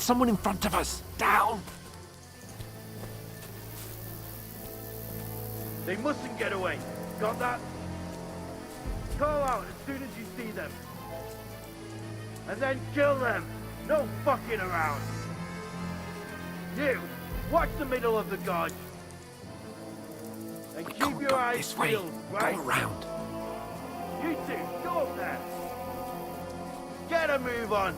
someone in front of us. Down! They mustn't get away. Got that? Call out as soon as you see them. And then kill them. No fucking around. You, watch the middle of the gorge. And keep Can't your go eyes this way. peeled, right? Go around. You two, go up there. Get a move on.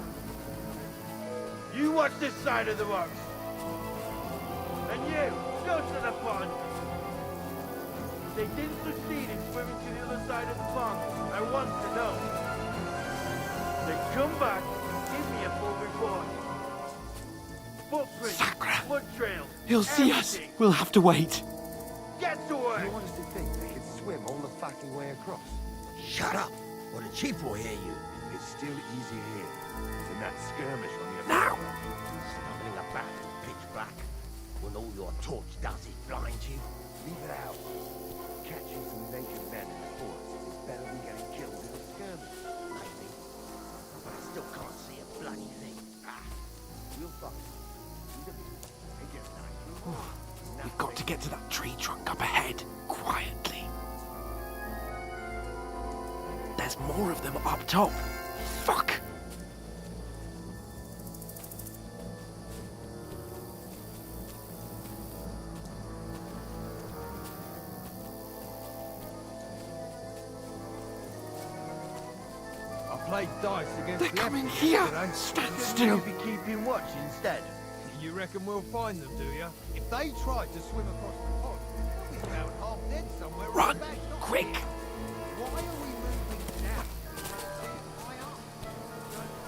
You watch this side of the rocks. And you, go to the pond. If they didn't succeed in swimming to the other side of the pond, I want to know. Then come back and give me a full report. Footprints, Sacra. blood trails, He'll see us. everything. We'll have to wait. Get to work. You honestly think they could swim all the fucking way across? Shut up, or the chief will hear you. It's still easier here than that skirmish on the other Now! side. Stumbling about in pitch black, when all your torch does is blind you. Leave it out. Catching some naked men in the forest is better than getting killed in a skirmish. Maybe, but I still can't see a bloody thing. We'll find. Hey, get nice. We've got to get to that tree trunk up ahead, quietly. There's more of them up top. Fuck! I played dice against They're the coming Epicals here! today. Stand Shouldn't still! you be keeping watch instead? You reckon we'll find them, do you? If they tried to swim across the pond, they'll be found half dead somewhere. Run! right back, not Quick! here. Why are we moving now? High up.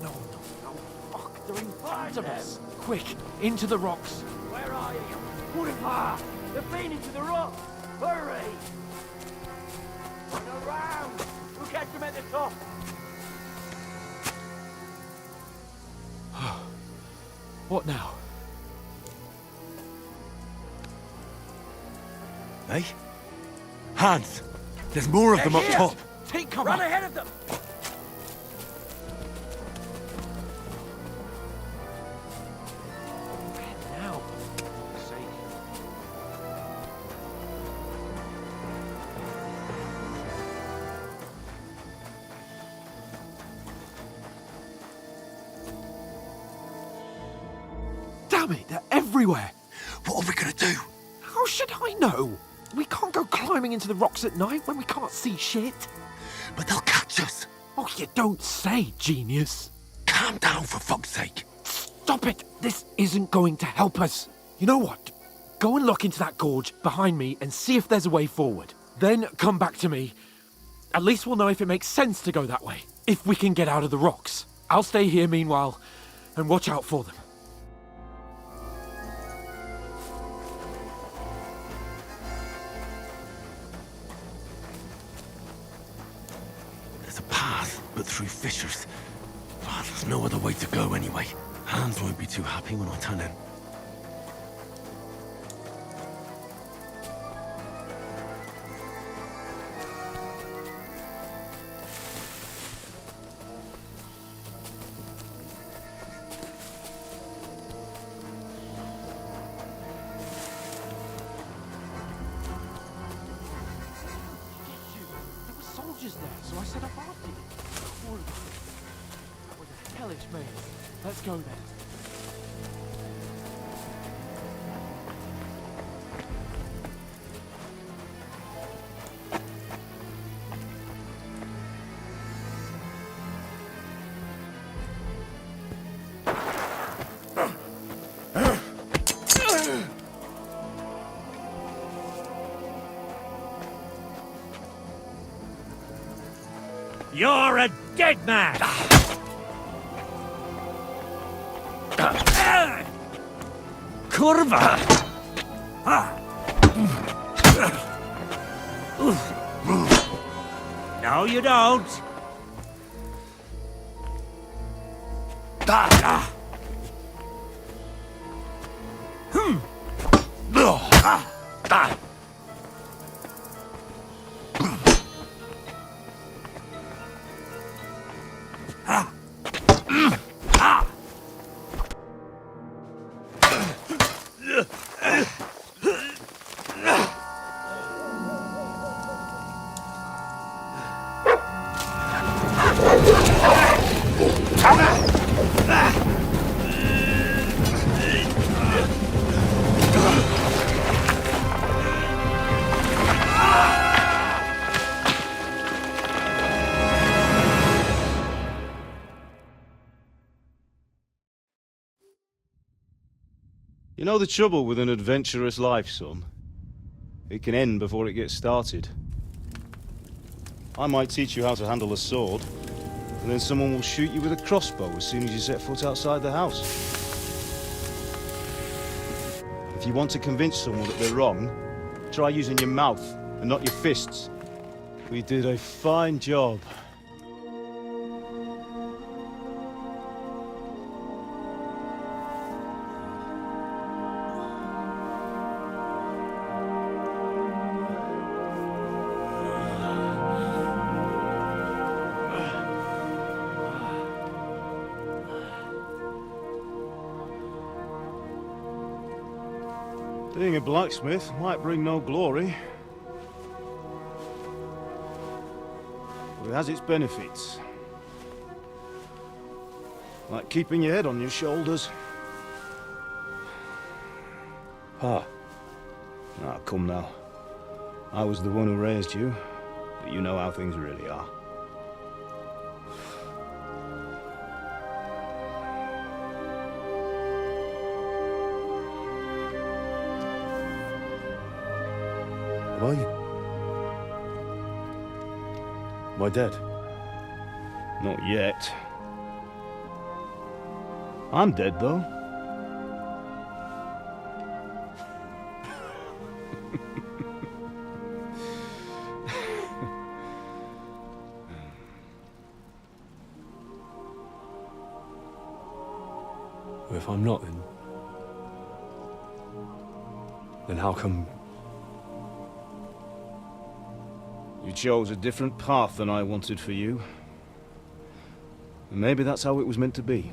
No, fuck, they're in front of us. Quick, into the rocks. Where are you? Purifa! They're feeding to the rock! Hurry! Run around! We'll catch them at the top! What now? Hey? Hans! There's more of them up here! top! Take cover! Run ahead of them! Where now? For fuck's sake. Damn it, they're everywhere! What are we gonna do? How should I know? We can't go climbing into the rocks at night when we can't see shit. But they'll catch us! Oh, you don't say, genius. Calm down, for fuck's sake! Stop it! This isn't going to help us. You know what? Go and look into that gorge behind me and see if there's a way forward. Then come back to me. At least we'll know if it makes sense to go that way. If we can get out of the rocks. I'll stay here meanwhile and watch out for them. There's a path, but through fissures. Ah, there's no other way to go anyway. Hans won't be too happy when I turn in. There were soldiers there, so I set up after you. Cool. That was a hellish maze. Let's go then. You're a dead man! Kurva! No, you don't. You know the trouble with an adventurous life, son? It can end before it gets started. I might teach you how to handle a sword, and then someone will shoot you with a crossbow as soon as you set foot outside the house. If you want to convince someone that they're wrong, try using your mouth and not your fists. We did a fine job. Being a blacksmith might bring no glory, but it has its benefits. Like keeping your head on your shoulders. Pa, Ah, come now. I was the one who raised you, but you know how things really are. Am I dead? Not yet. I'm dead, though. Well, if I'm not, then how come? You chose a different path than I wanted for you. And maybe that's how it was meant to be.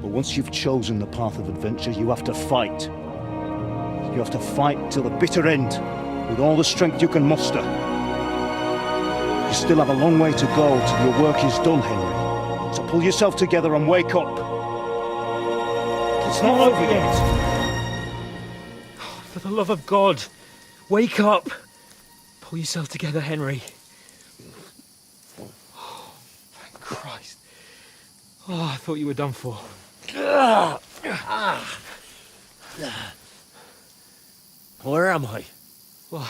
But once you've chosen the path of adventure, you have to fight. You have to fight till the bitter end, with all the strength you can muster. You still have a long way to go till your work is done, Henry. So pull yourself together and wake up. It's not over yet. For the love of God, wake up! Pull yourself together, Henry. Oh, thank Christ. Oh, I thought you were done for. Where am I? Well,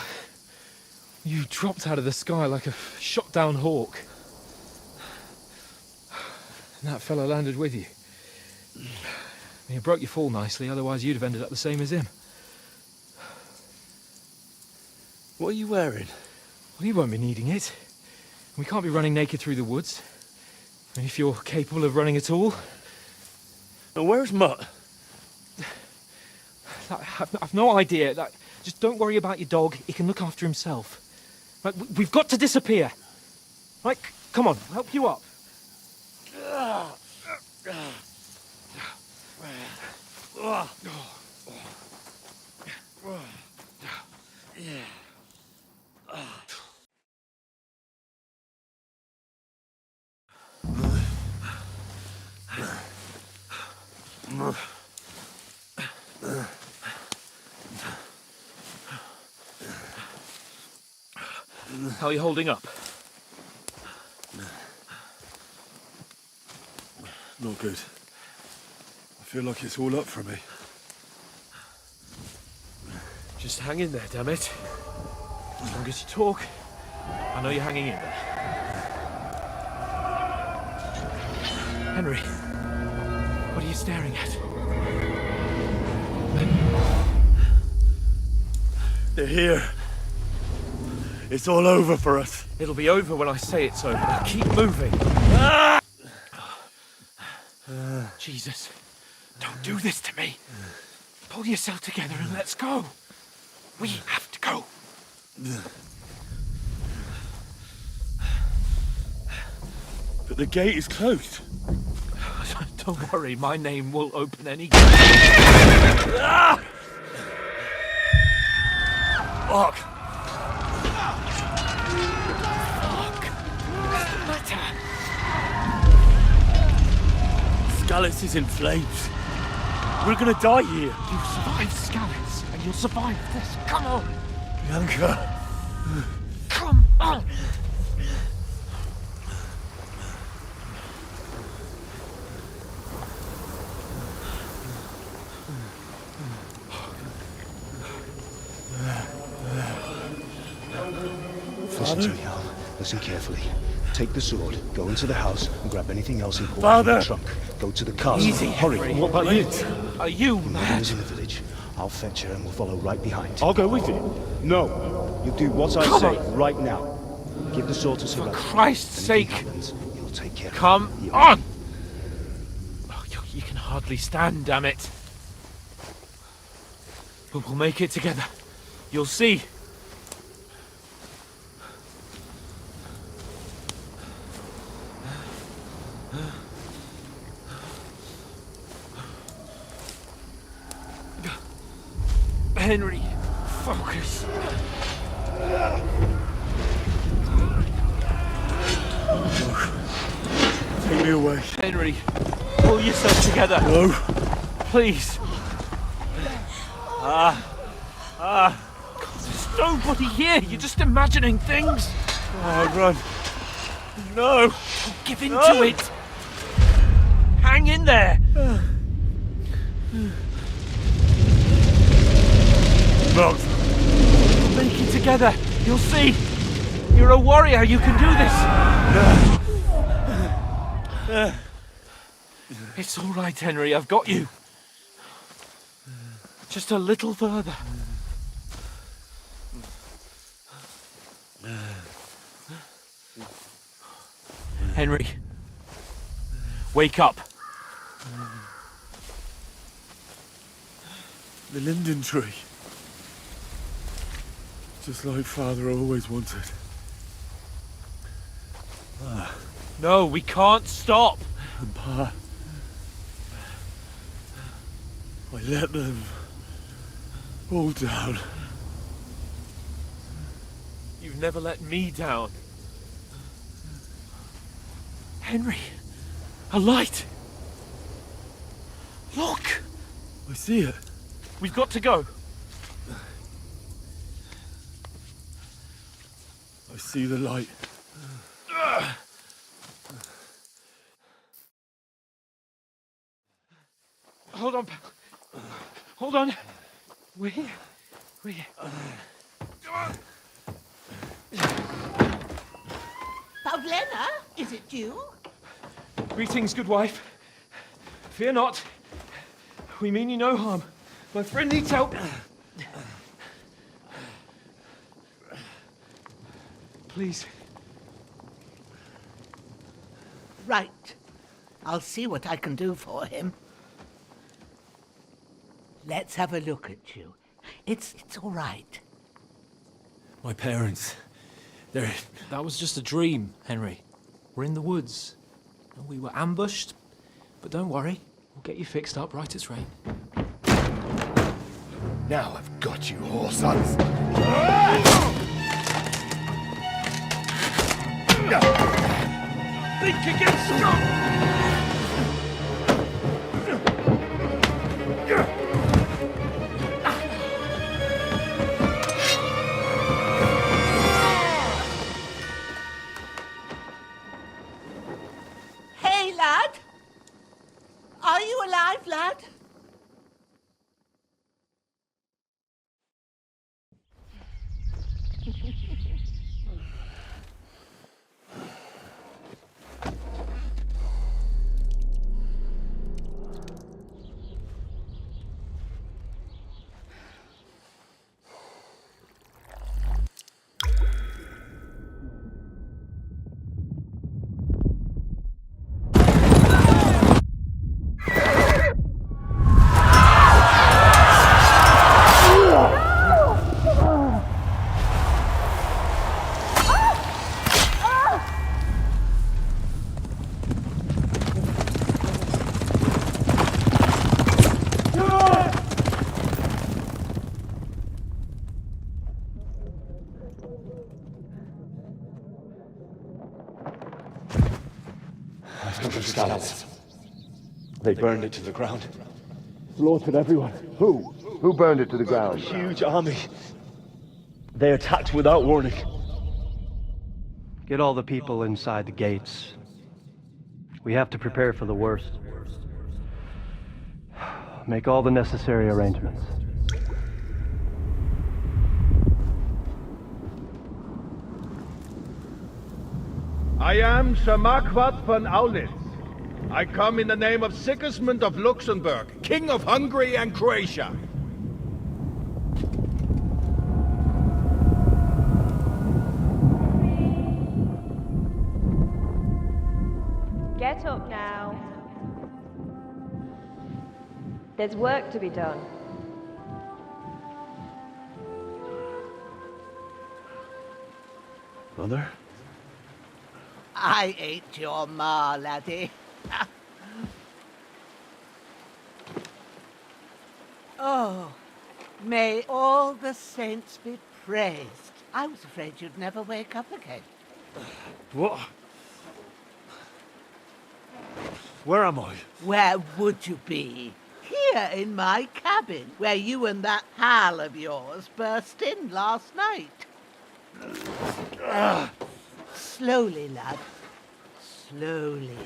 you dropped out of the sky like a shot-down hawk. And that fella landed with you. You broke your fall nicely, otherwise you'd have ended up the same as him. What are you wearing? Well, you won't be needing it. We can't be running naked through the woods. I mean, if you're capable of running at all. And where's Mutt? I've no idea. Just don't worry about your dog. He can look after himself. Right, we've got to disappear. Right, come on, I'll help you up. How are you holding up? Not good. I feel like it's all up for me. Just hang in there, damn it. As long as you talk, I know you're hanging in there. Henry, what are you staring at? They're here. It's all over for us. It'll be over when I say it's over. Now keep moving. Jesus, don't do this to me. Pull yourself together and let's go. We have to go. But the gate is closed. Don't worry, my name will open any gate. Ah! Fuck! What's the matter? Scallis is in flames. We're gonna die here. You survived Scallis, and you'll survive this. Come on! Bianca. Come on! Listen to me, Al. Listen carefully. Take the sword, go into the house, and grab anything else important Father! from the trunk. Go to the castle. Easy, Hurry. Henry. What about you? Are you Your mad? mother is in the village. I'll fetch her and we'll follow right behind. I'll go with you. No. You do what I Come say on. right now. Give the sword to Sir. For Christ's Anything sake! happens, you'll take care of it. Come You- on! Oh, you can hardly stand, damn it. But we'll make it together. You'll see. Henry, focus. Take me away. Henry, pull yourself together. No. Please. There's nobody here. You're just imagining things. Oh, run. No. Give in to it. Hang in there. Mount. We'll make it together. You'll see. You're a warrior. You can do this. It's all right, Henry. I've got you. Just a little further. Henry, wake up. The linden tree. Just like Father always wanted. No, we can't stop. And Pa. I let them all down. You've never let me down. Henry, a light. Look, I see it. we've got to go. I see the light. Hold on, pal. Hold on. We're here. We're here. Pavlena, is it you? Greetings, good wife. Fear not. We mean you no harm. My friend needs help. Please. Right. I'll see what I can do for him. Let's have a look at you. It's all right. My parents. They're... That was just a dream, Henry. We're in the woods. We were ambushed, but don't worry. We'll get you fixed up right as rain. Now I've got you, whoresons. Think against Scott! Hey, lad! Are you alive, lad? palace. They burned it to the ground. Slaughtered everyone. Who? Who burned it to the ground? Huge army. They attacked without warning. Get all the people inside the gates. We have to prepare for the worst. Make all the necessary arrangements. I am Sir Marquardt von Aulitz. I come in the name of Sigismund of Luxembourg, King of Hungary and Croatia. Get up now. There's work to be done. Mother? I ain't your ma, laddie. Oh, may all the saints be praised. I was afraid you'd never wake up again. What? Where am I? Where would you be? Here in my cabin, where you and that pal of yours burst in last night. Slowly, lad. Slowly.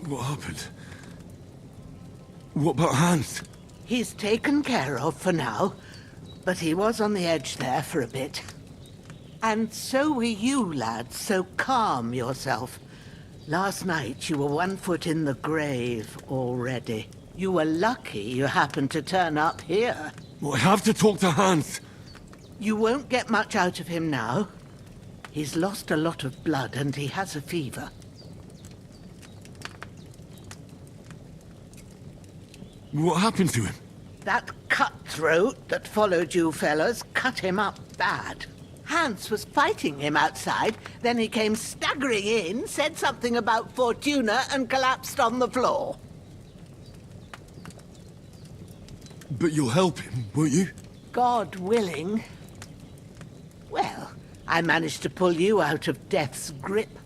What happened? What about Hans? He's taken care of for now, but he was on the edge there for a bit. And so were you, lad, so calm yourself. Last night you were 1 foot in the grave already. You were lucky you happened to turn up here. Well, I have to talk to Hans. You won't get much out of him now. He's lost a lot of blood and he has a fever. What happened to him? That cutthroat that followed you fellas cut him up bad. Hans was fighting him outside, then he came staggering in, said something about Fortuna and collapsed on the floor. But you'll help him, won't you? God willing. Well, I managed to pull you out of death's grip,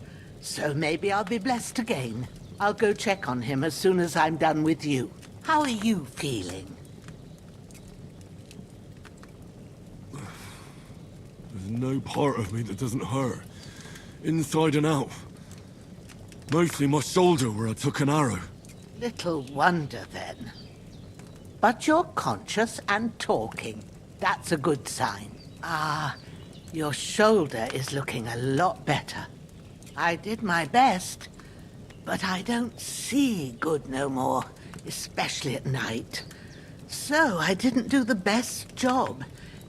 so maybe I'll be blessed again. I'll go check on him as soon as I'm done with you. How are you feeling? There's no part of me that doesn't hurt. Inside and out. Mostly my shoulder where I took an arrow. Little wonder then. But you're conscious and talking. That's a good sign. Ah, your shoulder is looking a lot better. I did my best, but I don't see good no more, especially at night. So I didn't do the best job.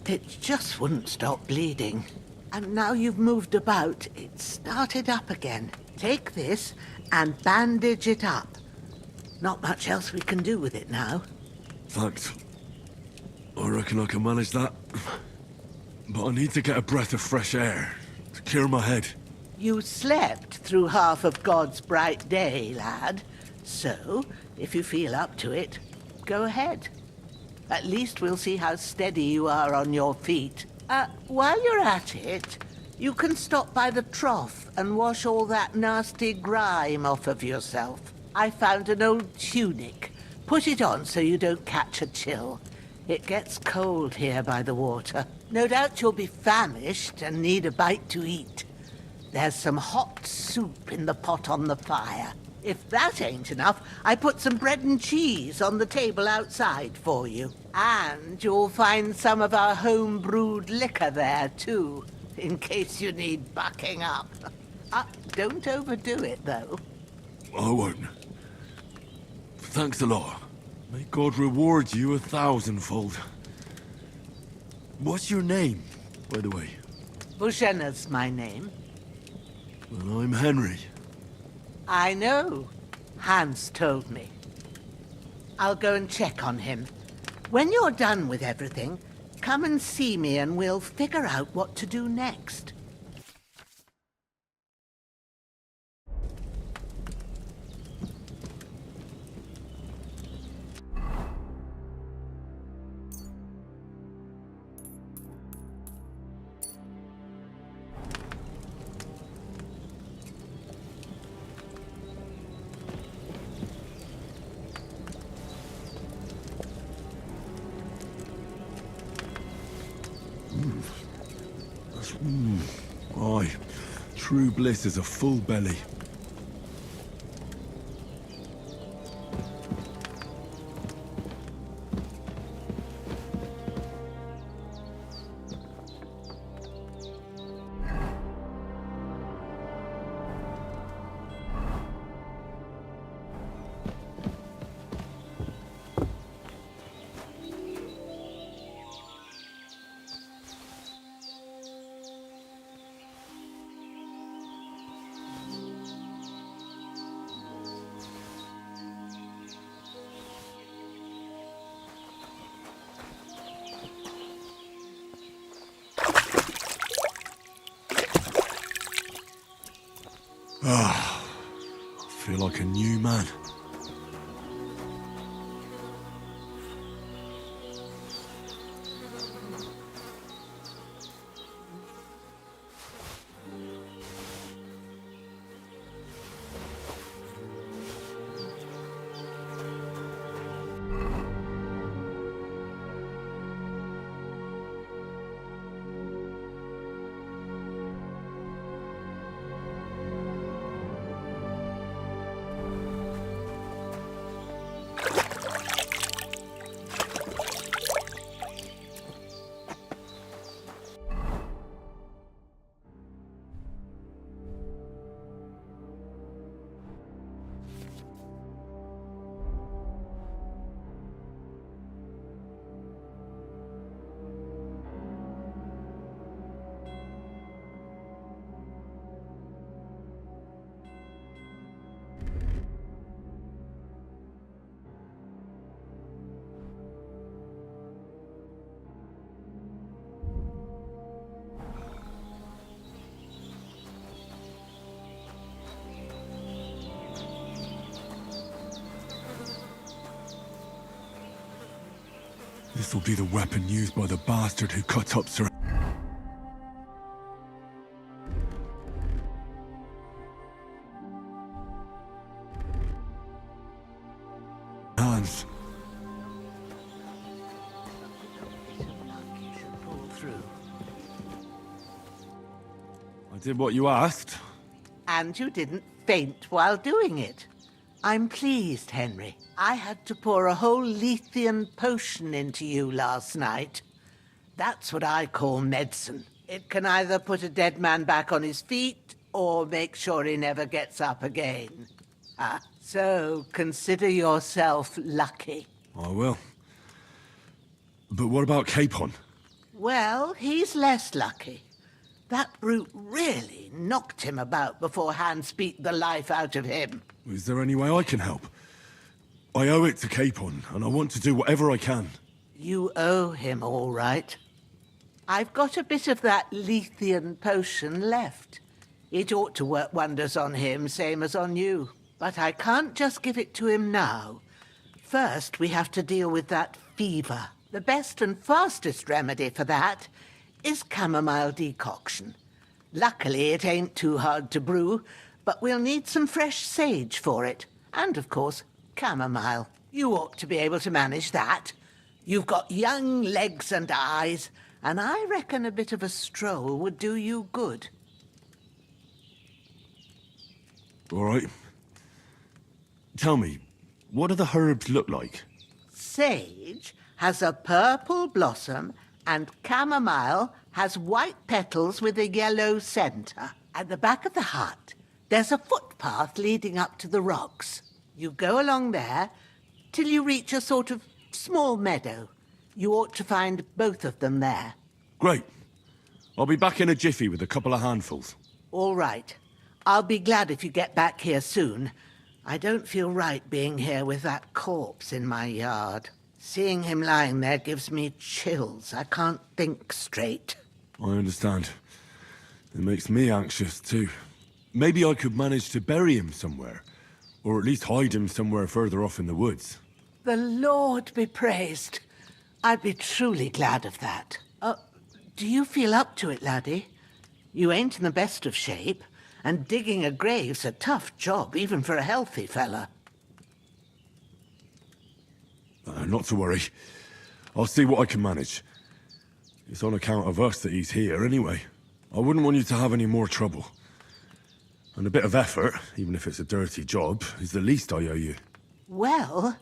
It just wouldn't stop bleeding. And now you've moved about, it started up again. Take this and bandage it up. Not much else we can do with it now. Thanks. I reckon I can manage that. But I need to get a breath of fresh air to clear my head. You slept through half of God's bright day, lad. So, if you feel up to it, go ahead. At least we'll see how steady you are on your feet. While you're at it, you can stop by the trough and wash all that nasty grime off of yourself. I found an old tunic. Put it on so you don't catch a chill. It gets cold here by the water. No doubt you'll be famished and need a bite to eat. There's some hot soup in the pot on the fire. If that ain't enough, I put some bread and cheese on the table outside for you. And you'll find some of our home-brewed liquor there, too, in case you need bucking up. Don't overdo it, though. I won't. Thanks a lot. May God reward you 1,000-fold. What's your name, by the way? Bushenna's my name. Well, I'm Henry. I know. Hans told me. I'll go and check on him. When you're done with everything, Come and see me and we'll figure out what to do next. Aye, true bliss is a full belly. Ah, I feel like a new man. This'll be the weapon used by the bastard who cut up Sir... Hans. I did what you asked. And you didn't faint while doing it. I'm pleased, Henry. I had to pour a whole Lethean potion into you last night. That's what I call medicine. It can either put a dead man back on his feet or make sure he never gets up again. So consider yourself lucky. I will. But what about Capon? Well, he's less lucky. That brute really knocked him about before Hans beat the life out of him. Is there any way I can help? I owe it to Capon, and I want to do whatever I can. You owe him, all right. I've got a bit of that Lethean potion left. It ought to work wonders on him, same as on you. But I can't just give it to him now. First, we have to deal with that fever. The best and fastest remedy for that is chamomile decoction. Luckily, it ain't too hard to brew, but we'll need some fresh sage for it. And, of course, chamomile. You ought to be able to manage that. You've got young legs and eyes, and I reckon a bit of a stroll would do you good. All right. Tell me, what do the herbs look like? Sage has a purple blossom, and chamomile has white petals with a yellow centre. At the back of the hut, there's a footpath leading up to the rocks. You go along there till you reach a sort of small meadow. You ought to find both of them there. Great. I'll be back in a jiffy with a couple of handfuls. All right. I'll be glad if you get back here soon. I don't feel right being here with that corpse in my yard. Seeing him lying there gives me chills. I can't think straight. I understand. It makes me anxious, too. Maybe I could manage to bury him somewhere. Or at least hide him somewhere further off in the woods. The Lord be praised. I'd be truly glad of that. Do you feel up to it, laddie? You ain't in the best of shape, and digging a grave's a tough job, even for a healthy fella. Not to worry. I'll see what I can manage. It's on account of us that he's here, anyway. I wouldn't want you to have any more trouble. And a bit of effort, even if it's a dirty job, is the least I owe you. Well,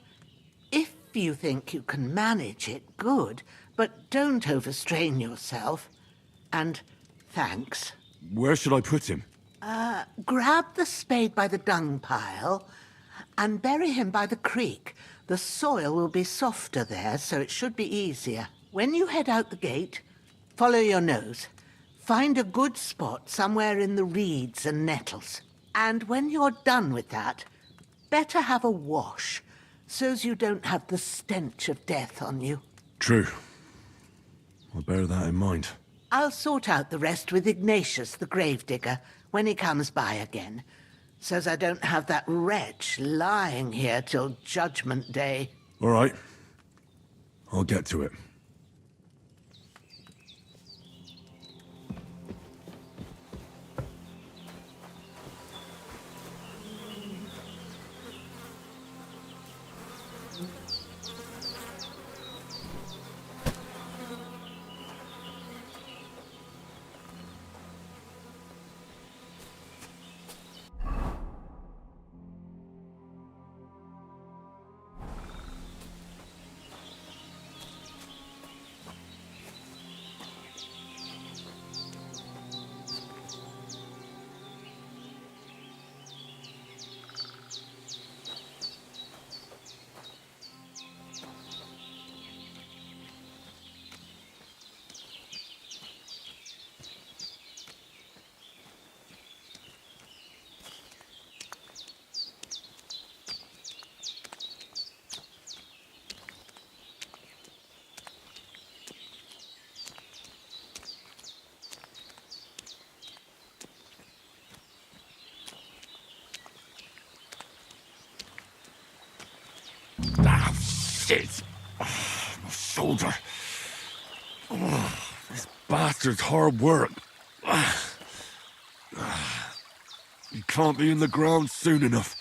if you think you can manage it, good. But don't overstrain yourself. And thanks. Where should I put him? Grab the spade by the dung pile and bury him by the creek. The soil will be softer there, so it should be easier. When you head out the gate, follow your nose. Find a good spot somewhere in the reeds and nettles. And when you're done with that, better have a wash, so's you don't have the stench of death on you. True. I'll bear that in mind. I'll sort out the rest with Ignatius, the gravedigger, when he comes by again, so's I don't have that wretch lying here till Judgment Day. All right. I'll get to it. Ah, shit! My shoulder. This bastard's hard work. He can't be in the ground soon enough.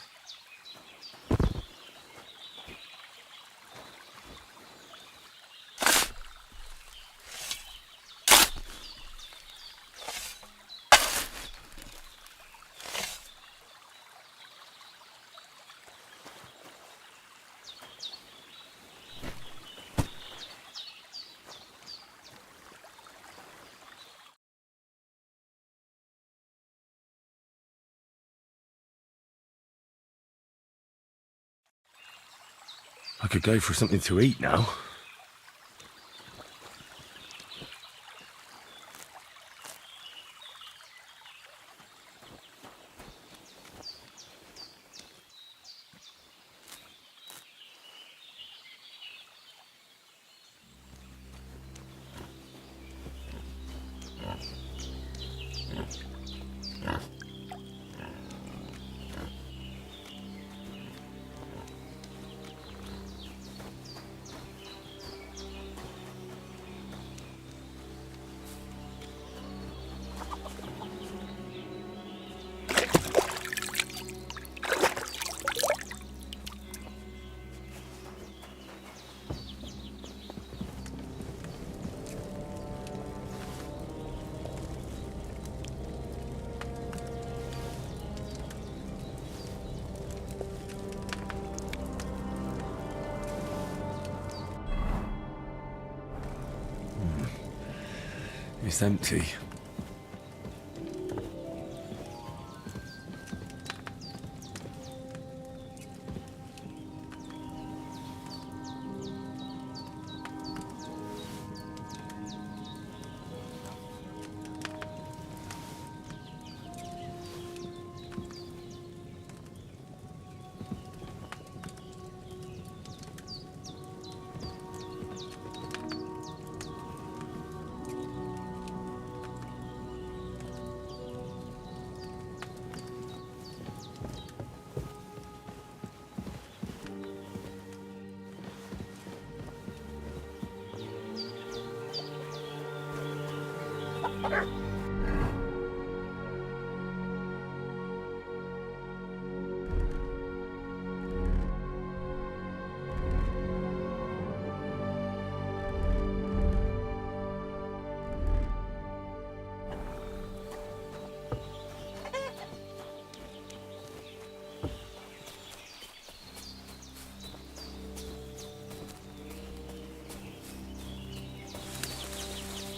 I could go for something to eat now. It's empty.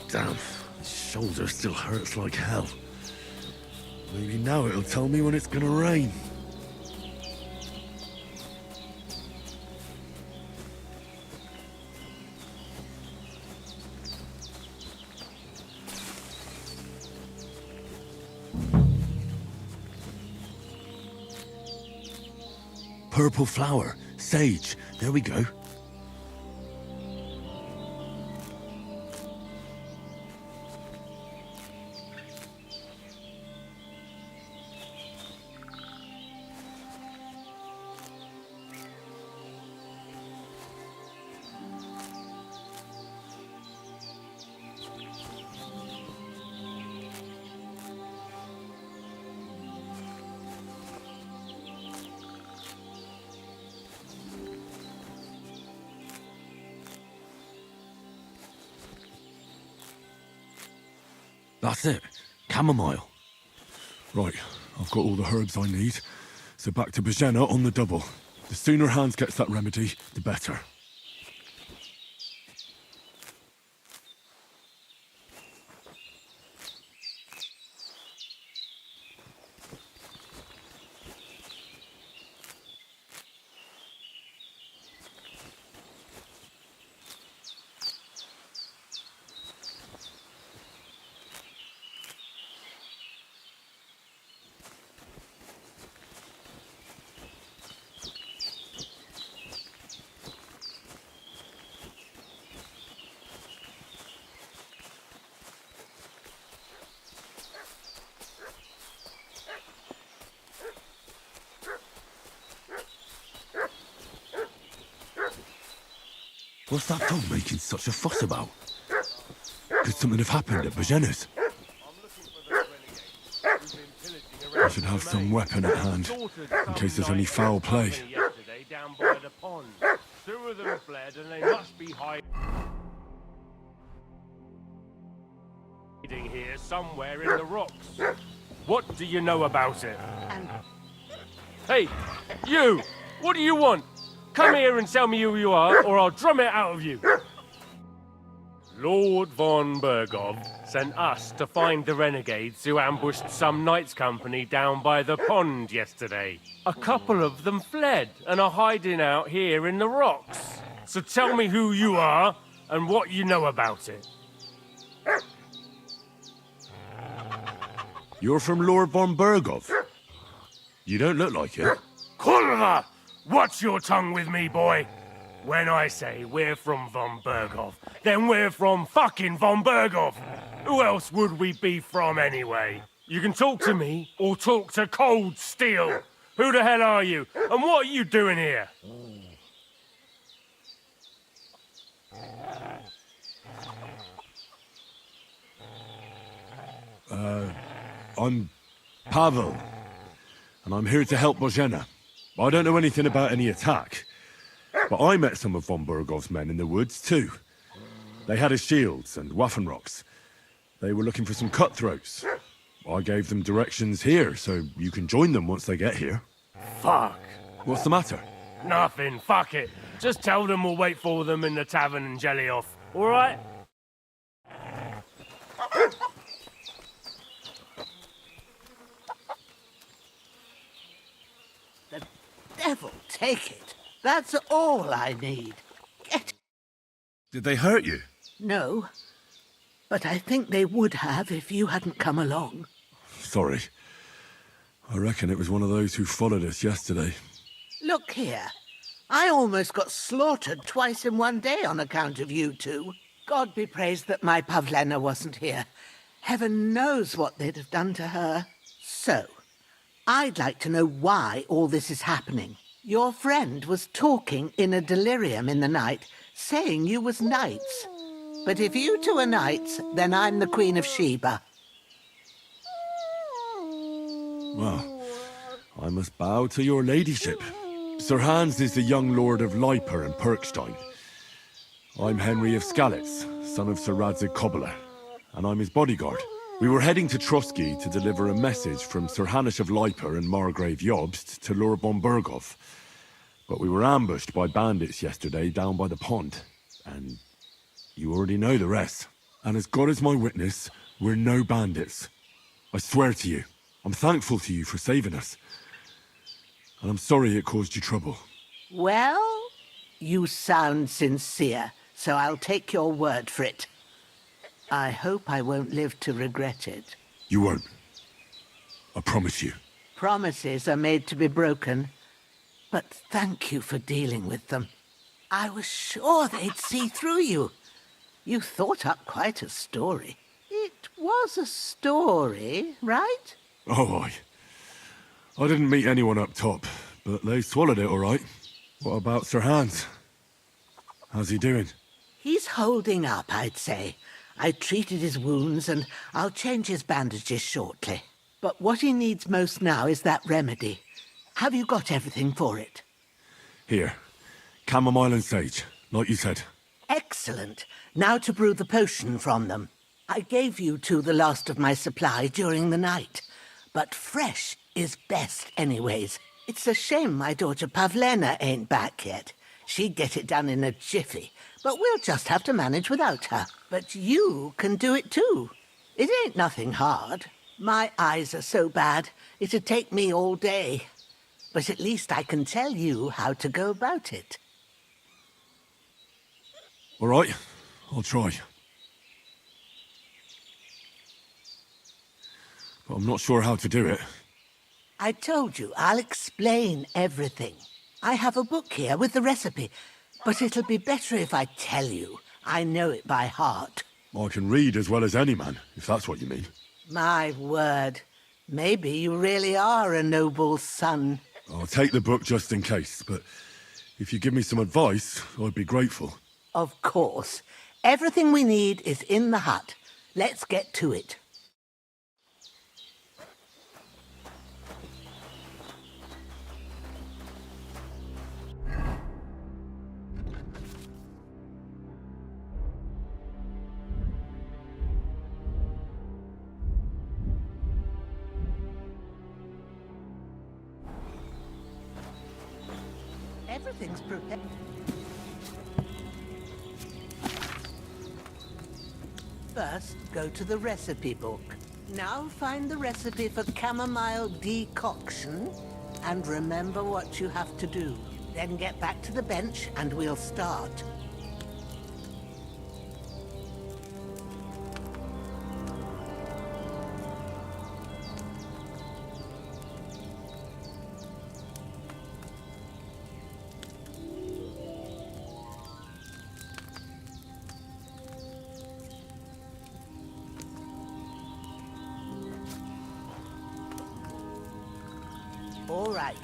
Damn, his shoulder still hurts like hell. Maybe now it'll tell me when it's gonna rain. Purple flower, sage, there we go. That's it. Chamomile. Right, I've got all the herbs I need. So back to Bohemia on the double. The sooner Hans gets that remedy, the better. What's that dog making such a fuss about? Could something have happened at Bohemia's? I should have some weapon at hand, in case there's any foul play. Yesterday down by the pond. Two of them fled and they must be hiding here somewhere in the rocks. What do you know about it? Hey, you! What do you want? Come here and tell me who you are, or I'll drum it out of you. Lord von Bergov sent us to find the renegades who ambushed some knights' company down by the pond yesterday. A couple of them fled and are hiding out here in the rocks. So tell me who you are and what you know about it. You're from Lord von Bergov? You don't look like it. Kurva! Watch your tongue with me, boy. When I say we're from von Bergov, then we're from fucking von Bergov. Who else would we be from anyway? You can talk to me or talk to cold steel. Who the hell are you? And what are you doing here? I'm Pavel, and I'm here to help Bohemia. I don't know anything about any attack, but I met some of von Bergov's men in the woods too. They had his shields and Waffenrocks. They were looking for some cutthroats. I gave them directions here, so you can join them once they get here. Fuck. What's the matter? Nothing, fuck it. Just tell them we'll wait for them in the tavern in Jelly-Off, alright? The devil take it. That's all I need. Get... Did they hurt you? No, but I think they would have if you hadn't come along. Sorry. I reckon it was one of those who followed us yesterday. Look here. I almost got slaughtered twice in one day on account of you two. God be praised that my Pavlena wasn't here. Heaven knows what they'd have done to her. So, I'd like to know why all this is happening. Your friend was talking in a delirium in the night, saying you was knights. But if you two are knights, then I'm the Queen of Sheba. Well, I must bow to your ladyship. Sir Hans is the young lord of Leiper and Perkstein. I'm Henry of Skalitz, son of Sir Radzig Kobyla, and I'm his bodyguard. We were heading to Trotsky to deliver a message from Sir Hanish of Leiper and Margrave Jobst to Lord von Bergov. But we were ambushed by bandits yesterday down by the pond, and you already know the rest. And as God is my witness, we're no bandits. I swear to you, I'm thankful to you for saving us. And I'm sorry it caused you trouble. Well, you sound sincere, so I'll take your word for it. I hope I won't live to regret it. You won't. I promise you. Promises are made to be broken, but thank you for dealing with them. I was sure they'd see through you. You thought up quite a story. It was a story, right? Oh, I didn't meet anyone up top, but they swallowed it all right. What about Sir Hans? How's he doing? He's holding up, I'd say. I treated his wounds and I'll change his bandages shortly. But what he needs most now is that remedy. Have you got everything for it? Here. Chamomile and sage, like you said. Excellent. Now to brew the potion from them. I gave you two the last of my supply during the night. But fresh is best anyways. It's a shame my daughter Pavlena ain't back yet. She'd get it done in a jiffy. But we'll just have to manage without her. But you can do it too. It ain't nothing hard. My eyes are so bad, it'd take me all day. But at least I can tell you how to go about it. All right, I'll try. But I'm not sure how to do it. I told you, I'll explain everything. I have a book here with the recipe, but it'll be better if I tell you. I know it by heart. I can read as well as any man, if that's what you mean. My word. Maybe you really are a noble son. I'll take the book just in case, but if you give me some advice, I'd be grateful. Of course. Everything we need is in the hut. Let's get to it. Everything's prepared. First, go to the recipe book. Now find the recipe for chamomile decoction and remember what you have to do. Then get back to the bench and we'll start. All right.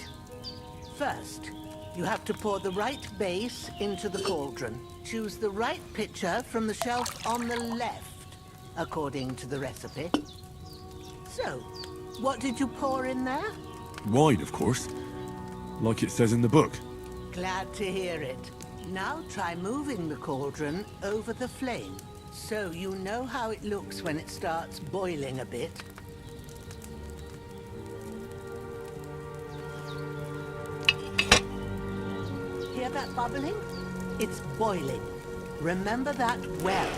First, you have to pour the right base into the cauldron. Choose the right pitcher from the shelf on the left, according to the recipe. So, what did you pour in there? Wide, of course. Like it says in the book. Glad to hear it. Now try moving the cauldron over the flame, so you know how it looks when it starts boiling a bit. Hear that bubbling? It's boiling. Remember that well.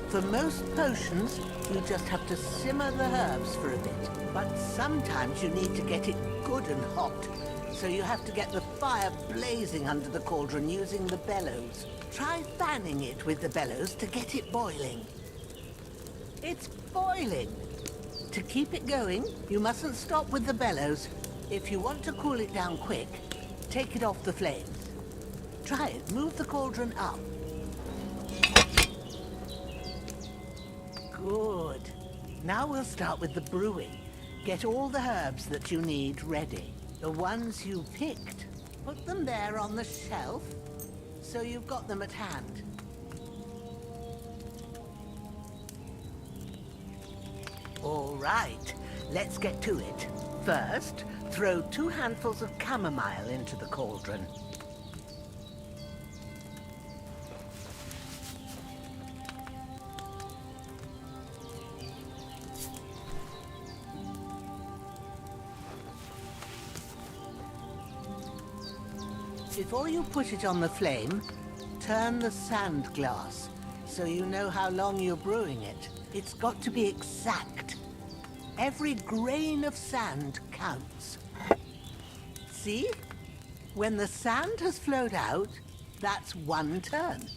For most potions, you just have to simmer the herbs for a bit. But sometimes you need to get it good and hot. So you have to get the fire blazing under the cauldron using the bellows. Try fanning it with the bellows to get it boiling. It's boiling. To keep it going, you mustn't stop with the bellows. If you want to cool it down quick, take it off the flames. Try it. Move the cauldron up. Good. Now we'll start with the brewing. Get all the herbs that you need ready. The ones you picked. Put them there on the shelf, so you've got them at hand. All right. Let's get to it. First, throw 2 handfuls of chamomile into the cauldron. Before you put it on the flame, turn the sand glass so you know how long you're brewing it. It's got to be exact. Every grain of sand counts. See? When the sand has flowed out, that's 1 turn.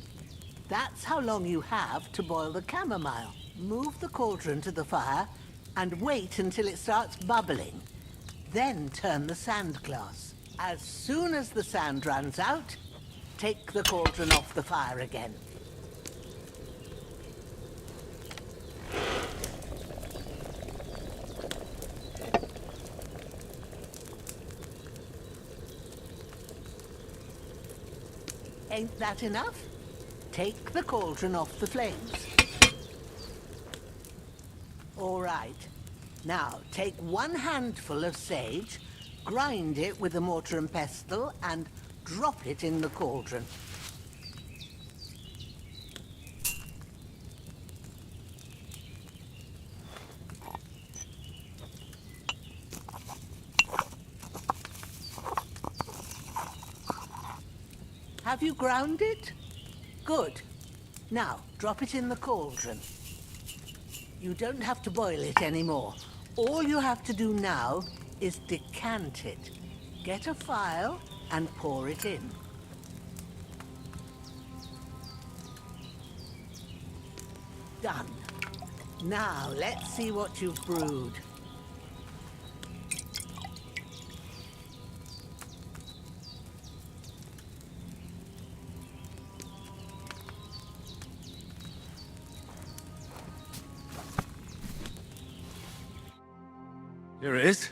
That's how long you have to boil the chamomile. Move the cauldron to the fire and wait until it starts bubbling. Then turn the sand glass. As soon as the sand runs out, take the cauldron off the fire again. Ain't that enough? Take the cauldron off the flames. All right. Now, take 1 handful of sage, grind it with a mortar and pestle, and drop it in the cauldron. Have you ground it? Good. Now, drop it in the cauldron. You don't have to boil it anymore. All you have to do now is decant it. Get a phial and pour it in. Done. Now, let's see what you've brewed. Here it is.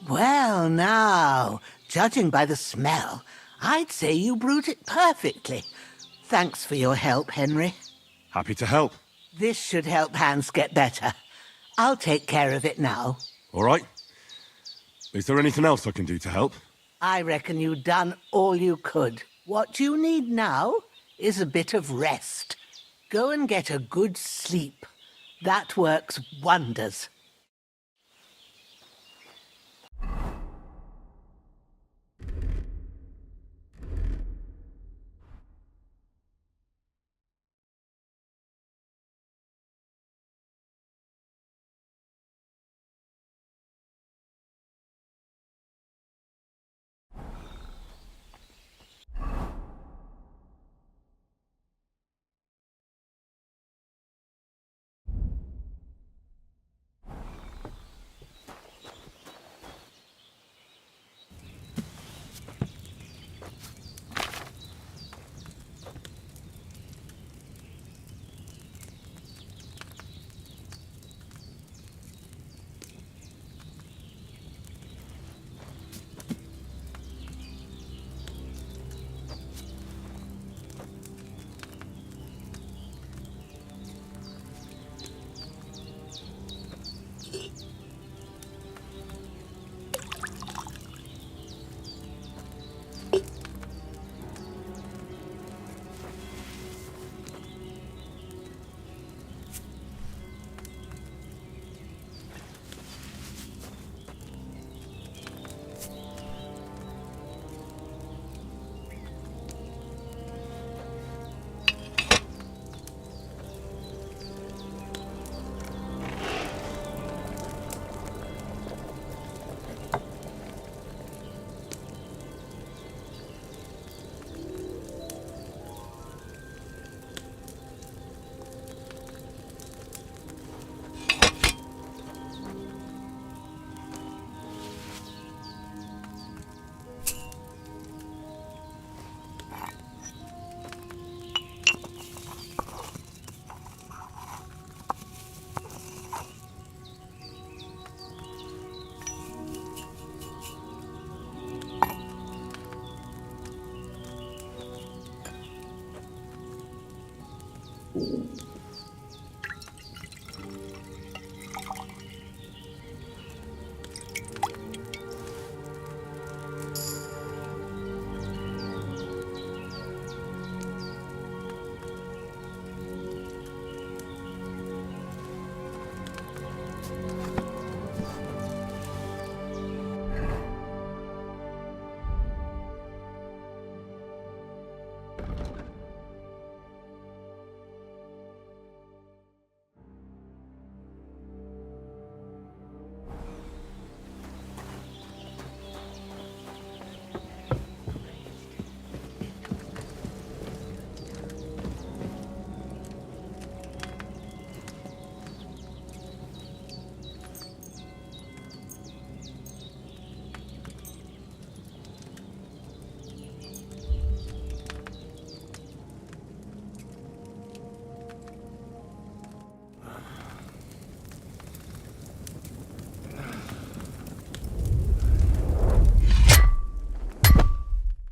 Well, now, judging by the smell, I'd say you brewed it perfectly. Thanks for your help, Henry. Happy to help. This should help Hans get better. I'll take care of it now. All right. Is there anything else I can do to help? I reckon you've done all you could. What you need now is a bit of rest. Go and get a good sleep. That works wonders.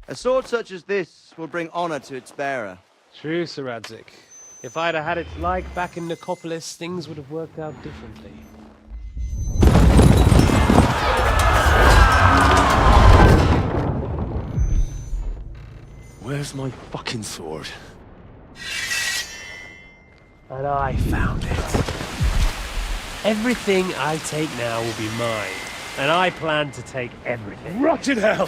A sword such as this will bring honor to its bearer. True, Sir Radzik. If I'd have had its like back in Nicopolis, things would have worked out differently. Where's my fucking sword? And I found it. Everything I take now will be mine, and I plan to take everything. Rotten hell!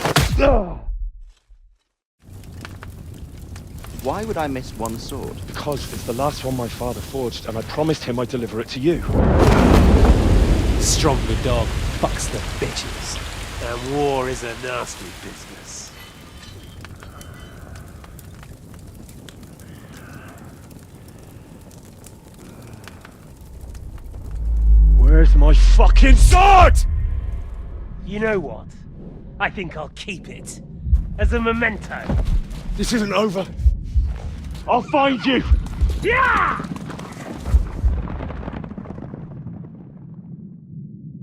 Why would I miss one sword? Because it's the last one my father forged, and I promised him I'd deliver it to you. Stronger dog fucks the bitches, and war is a nasty business. Where's my fucking sword? You know what? I think I'll keep it. As a memento. This isn't over. I'll find you! Yeah!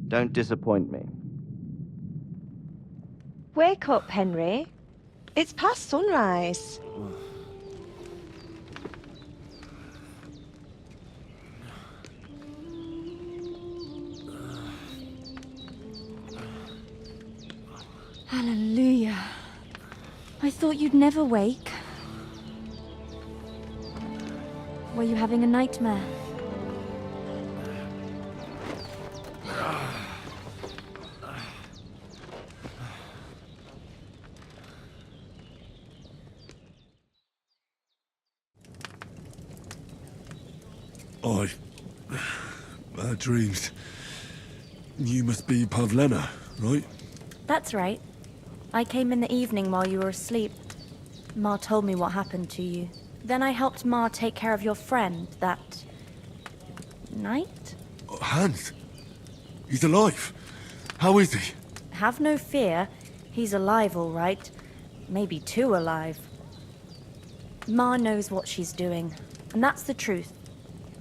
Don't disappoint me. Wake up, Henry. It's past sunrise. Hallelujah. I thought you'd never wake. Were you having a nightmare? Bad dreams. You must be Pavlena, right? That's right. I came in the evening while you were asleep. Ma told me what happened to you. Then I helped Ma take care of your friend that night? Hans? He's alive. How is he? Have no fear. He's alive, all right. Maybe too alive. Ma knows what she's doing, and that's the truth.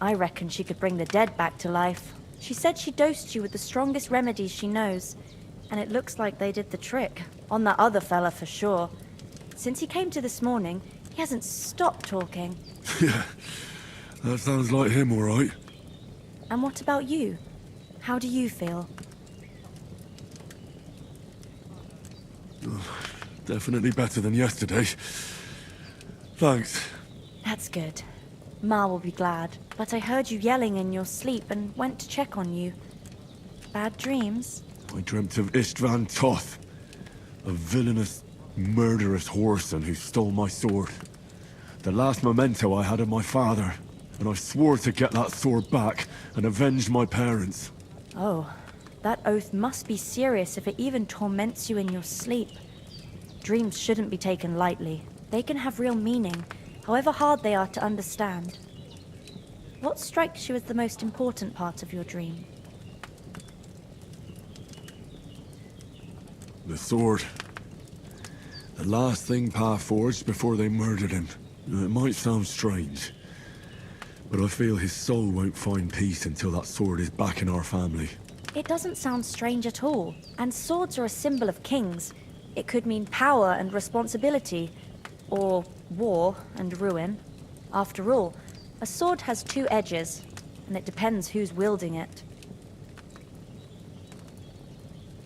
I reckon she could bring the dead back to life. She said she dosed you with the strongest remedies she knows, and it looks like they did the trick. On that other fella for sure. Since he came to this morning, he hasn't stopped talking. Yeah, that sounds like him, all right. And what about you? How do you feel? Definitely better than yesterday. Thanks. That's good. Ma will be glad. But I heard you yelling in your sleep and went to check on you. Bad dreams? I dreamt of Istvan Toth, a villainous, murderous whoreson who stole my sword. The last memento I had of my father, and I swore to get that sword back and avenge my parents. Oh, that oath must be serious if it even torments you in your sleep. Dreams shouldn't be taken lightly. They can have real meaning, however hard they are to understand. What strikes you as the most important part of your dream? The sword. The last thing Pa forged before they murdered him. It might sound strange, but I feel his soul won't find peace until that sword is back in our family. It doesn't sound strange at all, and swords are a symbol of kings. It could mean power and responsibility, or war and ruin. After all, a sword has two edges, and it depends who's wielding it.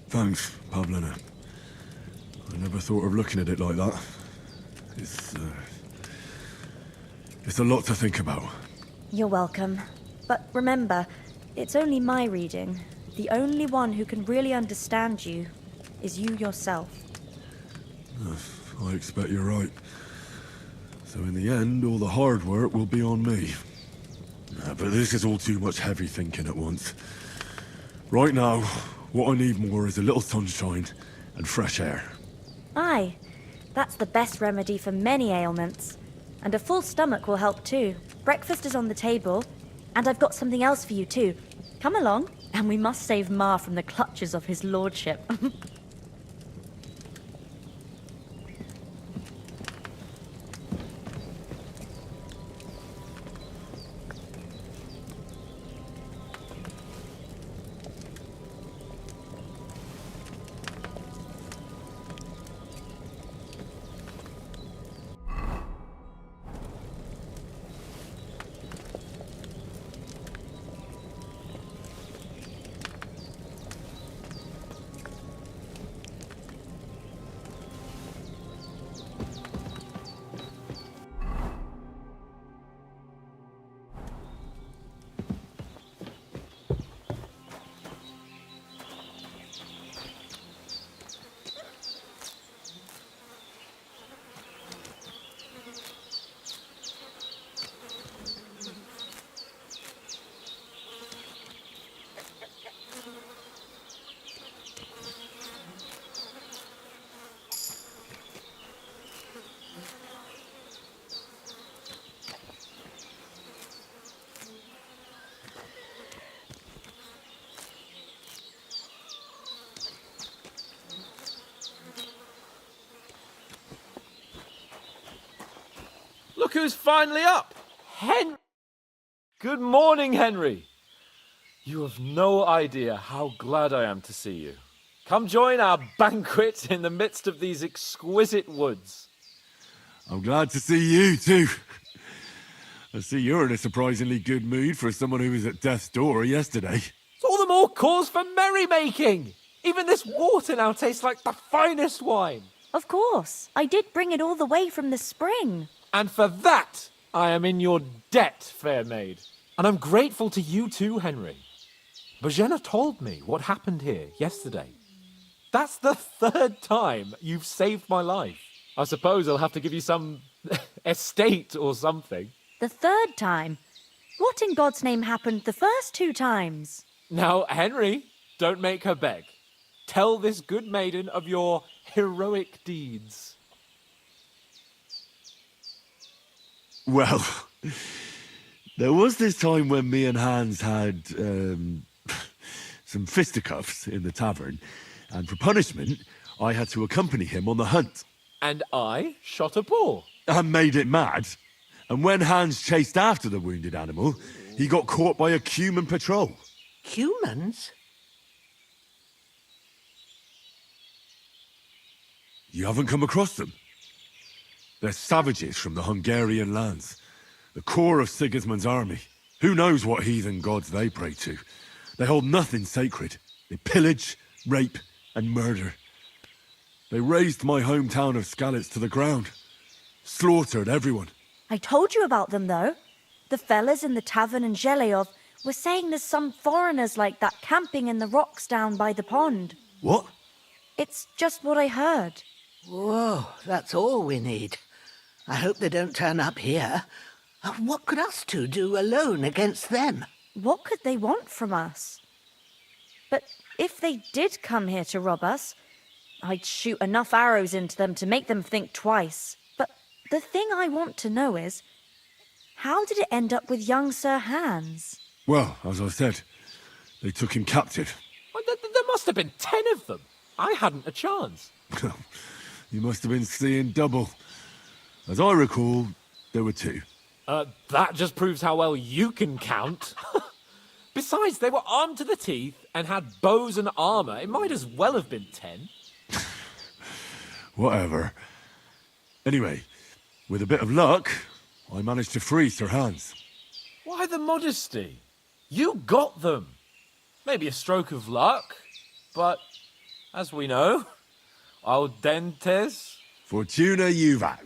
Thanks, Pavlena. I never thought of looking at it like that. It's a lot to think about. You're welcome. But remember, it's only my reading. The only one who can really understand you is you yourself. I expect you're right. So in the end, all the hard work will be on me. But this is all too much heavy thinking at once. Right now, what I need more is a little sunshine and fresh air. Aye, that's the best remedy for many ailments. And a full stomach will help too. Breakfast is on the table, and I've got something else for you too. Come along, and we must save Ma from the clutches of his lordship. Look who's finally up! Good morning, Henry. You have no idea how glad I am to see you. Come join our banquet in the midst of these exquisite woods. I'm glad to see you, too. I see you're in a surprisingly good mood for someone who was at death's door yesterday. It's all the more cause for merrymaking. Even this water now tastes like the finest wine. Of course. I did bring it all the way from the spring. And for that, I am in your debt, fair maid. And I'm grateful to you too, Henry. Bohemia told me what happened here yesterday. That's the 3rd time you've saved my life. I suppose I'll have to give you some estate or something. The 3rd time? What in God's name happened the first 2 times? Now, Henry, don't make her beg. Tell this good maiden of your heroic deeds. Well, there was this time when me and Hans had some fisticuffs in the tavern, and for punishment, I had to accompany him on the hunt. And I shot a boar. And made it mad. And when Hans chased after the wounded animal, he got caught by a human patrol. Humans? You haven't come across them? They're savages from the Hungarian lands. The core of Sigismund's army. Who knows what heathen gods they pray to? They hold nothing sacred. They pillage, rape, and murder. They razed my hometown of Skalitz to the ground. Slaughtered everyone. I told you about them, though. The fellas in the tavern in Zheleov were saying there's some foreigners like that camping in the rocks down by the pond. What? It's just what I heard. Whoa, that's all we need. I hope they don't turn up here. What could us two do alone against them? What could they want from us? But if they did come here to rob us, I'd shoot enough arrows into them to make them think twice. But the thing I want to know is, how did it end up with young Sir Hans? Well, as I said, they took him captive. Well, there must have been 10 of them. I hadn't a chance. You must have been seeing double. As I recall, there were 2. That just proves how well you can count. Besides, they were armed to the teeth and had bows and armor. It might as well have been 10. Whatever. Anyway, with a bit of luck, I managed to free Sir Hans. Why the modesty? You got them. Maybe a stroke of luck, but as we know, audentes. Fortuna juvat.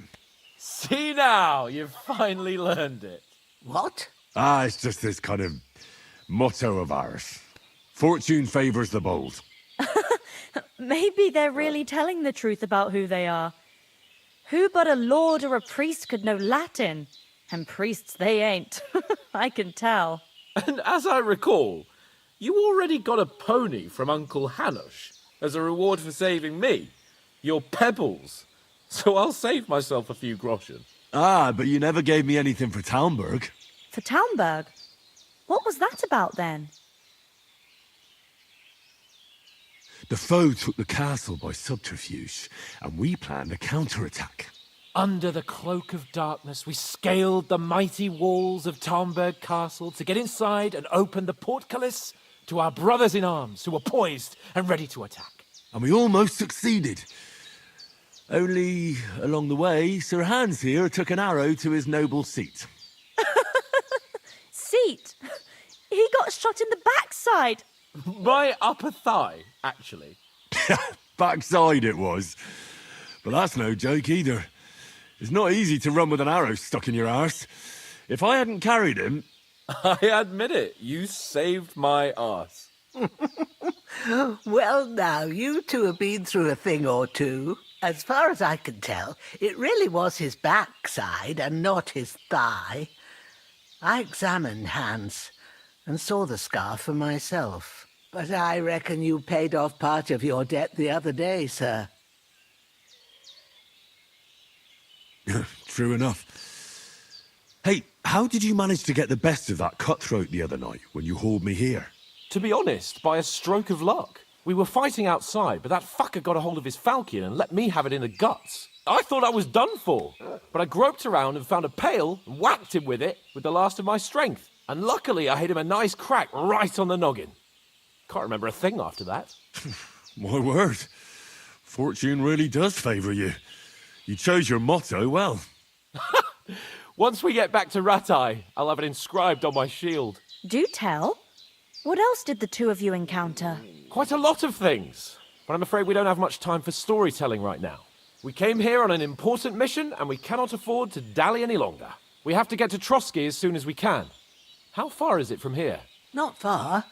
See now, you've finally learned it. What? It's just this kind of motto of ours. Fortune favours the bold. Maybe they're really telling the truth about who they are. Who but a lord or a priest could know Latin? And priests they ain't. I can tell. And as I recall, you already got a pony from Uncle Hanush as a reward for saving me. Your pebbles. So I'll save myself a few groschen. But you never gave me anything for Talmberg. For Talmberg? What was that about then? The foe took the castle by subterfuge, and we planned a counterattack. Under the cloak of darkness, we scaled the mighty walls of Talmberg Castle to get inside and open the portcullis to our brothers in arms who were poised and ready to attack. And we almost succeeded. Only, along the way, Sir Hans here took an arrow to his noble seat. Seat? He got shot in the backside. My upper thigh, actually. Backside it was. But that's no joke either. It's not easy to run with an arrow stuck in your arse. If I hadn't carried him... I admit it, you saved my arse. Well, now, you two have been through a thing or two. As far as I can tell, it really was his backside and not his thigh. I examined Hans and saw the scar for myself. But I reckon you paid off part of your debt the other day, sir. True enough. Hey, how did you manage to get the best of that cutthroat the other night when you hauled me here? To be honest, by a stroke of luck. We were fighting outside, but that fucker got a hold of his falchion and let me have it in the guts. I thought I was done for, but I groped around and found a pail and whacked him with it with the last of my strength. And luckily I hit him a nice crack right on the noggin. Can't remember a thing after that. My word. Fortune really does favour you. You chose your motto well. Once we get back to Ratai, I'll have it inscribed on my shield. Do tell. What else did the two of you encounter? Quite a lot of things, but I'm afraid we don't have much time for storytelling right now. We came here on an important mission and we cannot afford to dally any longer. We have to get to Trotsky as soon as we can. How far is it from here? Not far.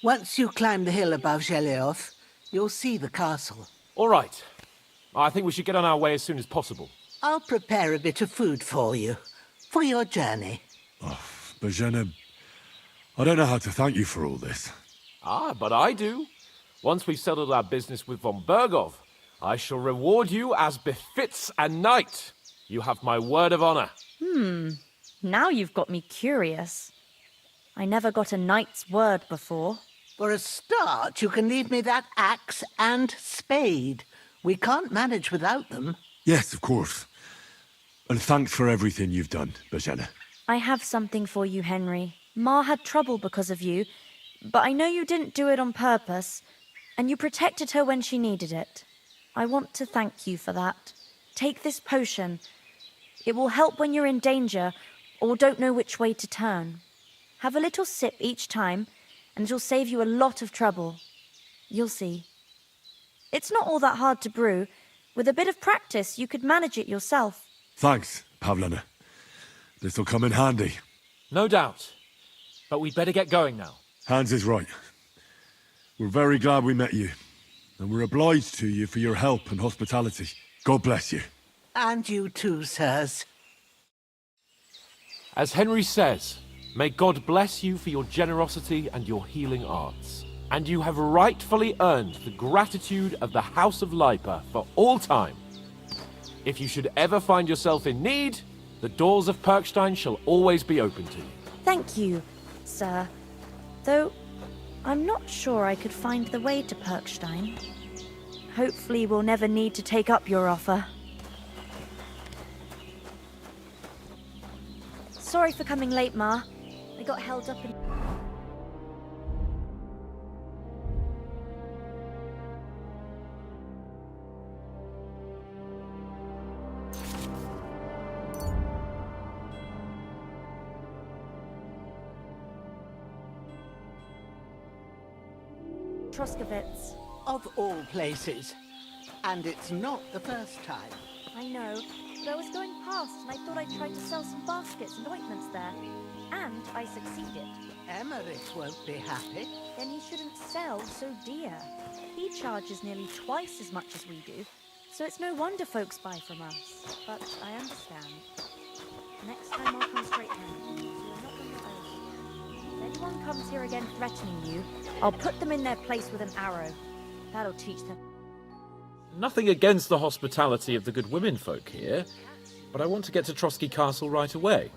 Once you climb the hill above Zhelioth, you'll see the castle. All right. I think we should get on our way as soon as possible. I'll prepare a bit of food for you, for your journey. Bohemia, I don't know how to thank you for all this. Ah, but I do. Once we've settled our business with von Bergov, I shall reward you as befits a knight. You have my word of honor. Now you've got me curious. I never got a knight's word before. For a start, you can leave me that axe and spade. We can't manage without them. Yes, of course. And thanks for everything you've done, Bohemia. I have something for you, Henry. Ma had trouble because of you, but I know you didn't do it on purpose, and you protected her when she needed it. I want to thank you for that. Take this potion. It will help when you're in danger or don't know which way to turn. Have a little sip each time, and it'll save you a lot of trouble. You'll see. It's not all that hard to brew. With a bit of practice, you could manage it yourself. Thanks, Pavlina. This'll come in handy. No doubt. But we'd better get going now. Hans is right. We're very glad we met you. And we're obliged to you for your help and hospitality. God bless you. And you too, sirs. As Henry says, may God bless you for your generosity and your healing arts. And you have rightfully earned the gratitude of the House of Lipa for all time. If you should ever find yourself in need, the doors of Perkstein shall always be open to you. Thank you, sir. Though, I'm not sure I could find the way to Perkstein. Hopefully we'll never need to take up your offer. Sorry for coming late, Ma. I got held up in... Troskowitz. Of all places. And it's not the first time. I know, but I was going past and I thought I'd try to sell some baskets and ointments there. And I succeeded. Emmerich won't be happy. Then he shouldn't sell so dear. He charges nearly twice as much as we do, so it's no wonder folks buy from us. But I understand. Next time I'll come straight home, so you're not on your own. If anyone comes here again threatening you, I'll put them in their place with an arrow. That'll teach them. Nothing against the hospitality of the good women folk here, but I want to get to Trotsky Castle right away.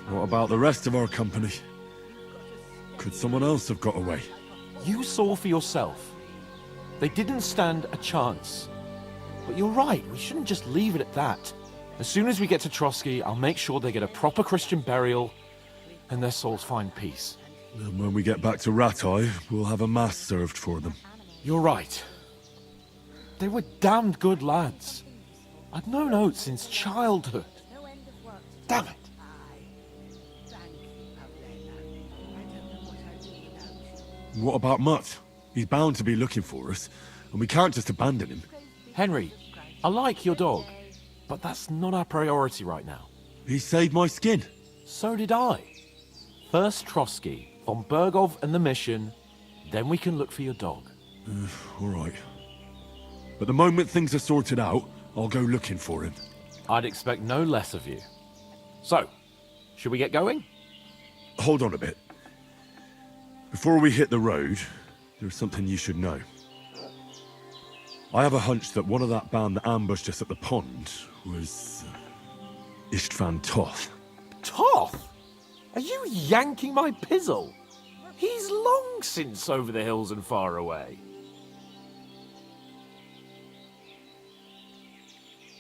What about the rest of our company? Could someone else have got away? You saw for yourself. They didn't stand a chance. But you're right, we shouldn't just leave it at that. As soon as we get to Trotsky, I'll make sure they get a proper Christian burial and their souls find peace. And when we get back to Ratai, we'll have a mass served for them. You're right. They were damned good lads. I'd known Oates since childhood. Damn it. What about Mutt? He's bound to be looking for us, and we can't just abandon him. Henry, I like your dog, but that's not our priority right now. He saved my skin. So did I. First Trotsky, von Bergov and the mission, then we can look for your dog. All right. But the moment things are sorted out, I'll go looking for him. I'd expect no less of you. So, should we get going? Hold on a bit. Before we hit the road, there's something you should know. I have a hunch that one of that band that ambushed us at the pond was... Istvan Toth. Toth? Are you yanking my pizzle? He's long since over the hills and far away.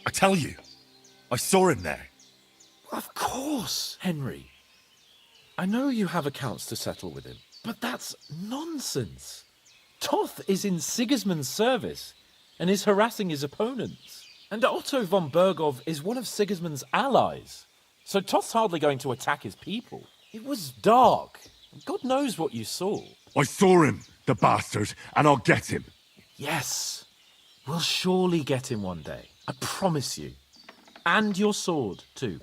I tell you, I saw him there. Of course, Henry. I know you have accounts to settle with him, but that's nonsense. Toth is in Sigismund's service and is harassing his opponents. And Otto von Bergov is one of Sigismund's allies. So Toth's hardly going to attack his people. It was dark. God knows what you saw. I saw him, the bastard, and I'll get him. Yes. We'll surely get him one day. I promise you. And your sword, too.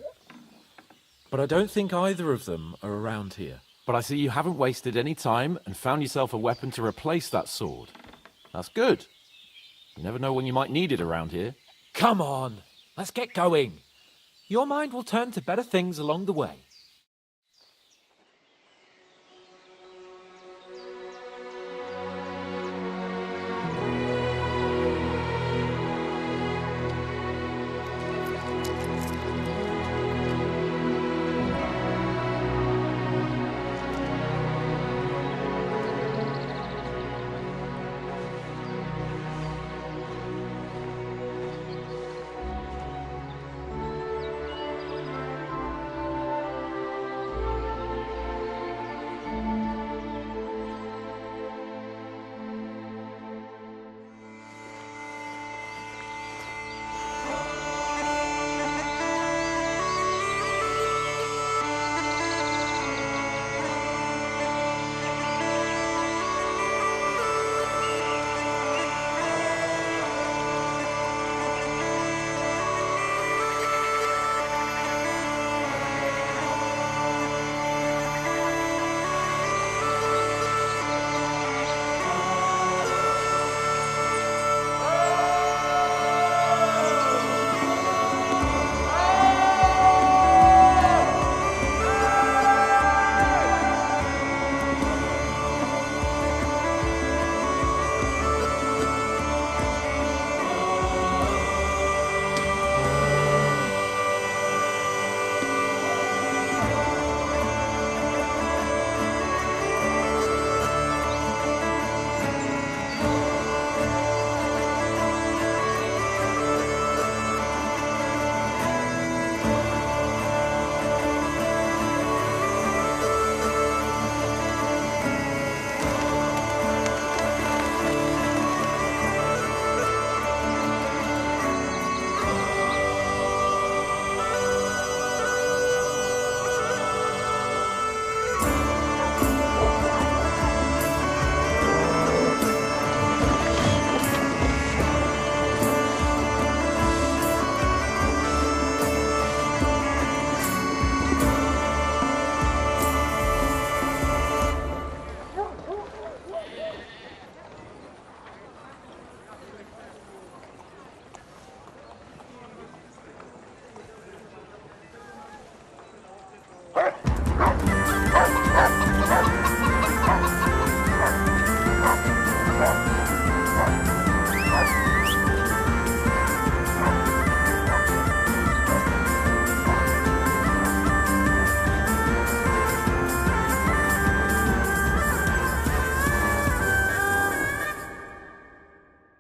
But I don't think either of them are around here. But I see you haven't wasted any time and found yourself a weapon to replace that sword. That's good. You never know when you might need it around here. Come on, let's get going. Your mind will turn to better things along the way.